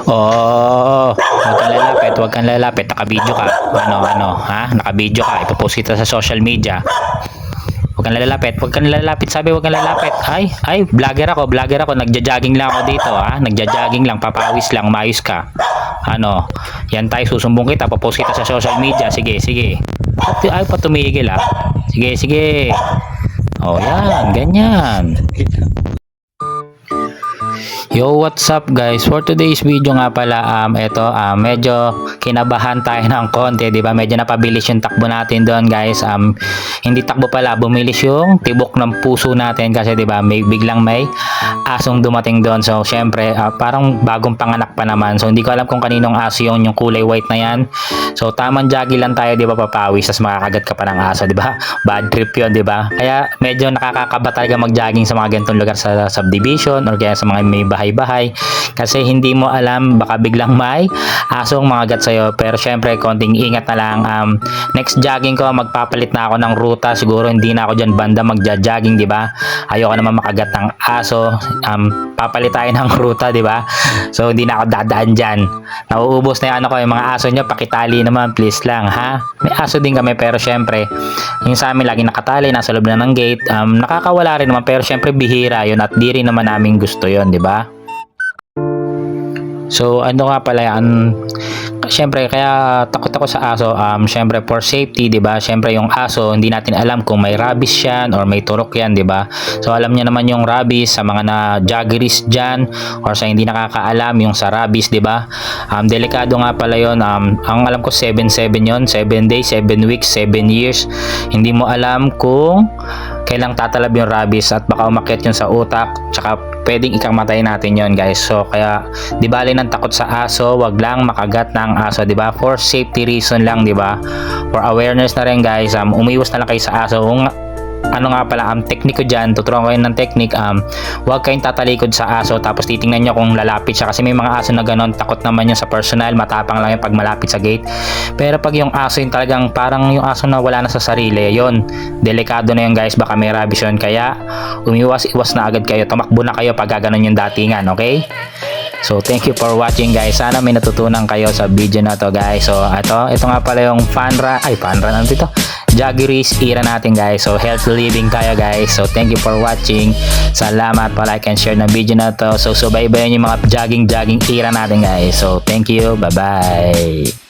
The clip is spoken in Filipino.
Oh, huwag kang lalapit, naka-video ka. Ha? Naka-video ka, ipopost kita sa social media. Huwag kang lalapit, sabi huwag kang lalapit. Ay, vlogger ako, nagja-jogging lang ako dito, ha? Nagja-jogging lang, papawis lang, umayos ka. Yan tayo, susumbong kita, papost kita sa social media. Sige. Ay pa tumigil, ha? Sige. Oh, yan, ganyan. Yo, what's up guys? For today's video nga pala, medyo kinabahan tayo ng konti, di ba? Medyo napabilis yung takbo natin doon, guys. Hindi takbo pala, bumilis yung tibok ng puso natin kasi di ba, biglang may asong dumating doon. So, syempre, parang bagong panganak pa naman. So, hindi ko alam kung kaninong aso yung kulay white na yan. So, tamang jogging lang tayo, di ba, papawis, tas makakagat ka pa ng aso, di ba? Bad trip yun, di ba? Kaya medyo nakakakaba talaga mag-jogging sa mga ganitong lugar sa subdivision or kaya sa mga may bahay-bahay kasi hindi mo alam, baka biglang may asong makagat sa'yo. Pero syempre, konting ingat na lang. Next jogging ko, magpapalit na ako ng ruta. Siguro hindi na ako dyan banda magja-jogging, di ba? Ayoko naman makagat ng aso. Papalit tayo ng ruta, di ba? So, hindi na ako dadaan dyan. Nauubos na yung mga aso nyo. Pakitali naman, please lang, ha? May aso din kami, pero syempre, yung sa amin lagi nakatali, nasa loob na ng gate. Nakakawala rin naman, pero syempre bihira yun at di rin naman namin gusto yun, di ba? So, ano nga pala yan, syempre kaya takot ako sa aso, syempre for safety, 'di ba? Syempre yung aso, hindi natin alam kung may rabies yan or may turok yan, 'di ba? So alam niyo naman yung rabies sa mga na-jaggeries diyan or sa hindi nakakaalam yung sa rabies, 'di ba? Delikado nga pala 'yon. Ang alam ko 7-7 'yon, 7 days, 7 weeks, 7 years. Hindi mo alam kung kailang tatalab yung rabies at baka umakyat yun sa utak, tsaka pwedeng ikamatay natin yon, guys. So kaya di bali ng takot sa aso, wag lang makagat ng aso, di ba? For safety reason lang, di ba? For awareness na rin, guys, umiwas na lang kayo sa aso. Ano nga pala, technique ko dyan, tuturuan ko kayo ng technique. Huwag kayong tatalikod sa aso tapos titingnan nyo kung lalapit siya, kasi may mga aso na ganon, takot naman yun sa personal, matapang lang yung pag malapit sa gate. Pero pag yung aso yung talagang parang yung aso na wala na sa sarili, yun, delikado na yun, guys, baka may rabies yun. Kaya umiwas na agad kayo, tumakbo na kayo pag gaganon yung datingan, okay? So, thank you for watching, guys. Sana may natutunan kayo sa video na to, guys. So, ito nga pala yung ano dito? Jaggeries era natin, guys. So, healthy living tayo, guys. So, thank you for watching. Salamat, pa-like and share ng video na to. So, subaybayan yung mga jogging era natin, guys. So, thank you. Bye-bye.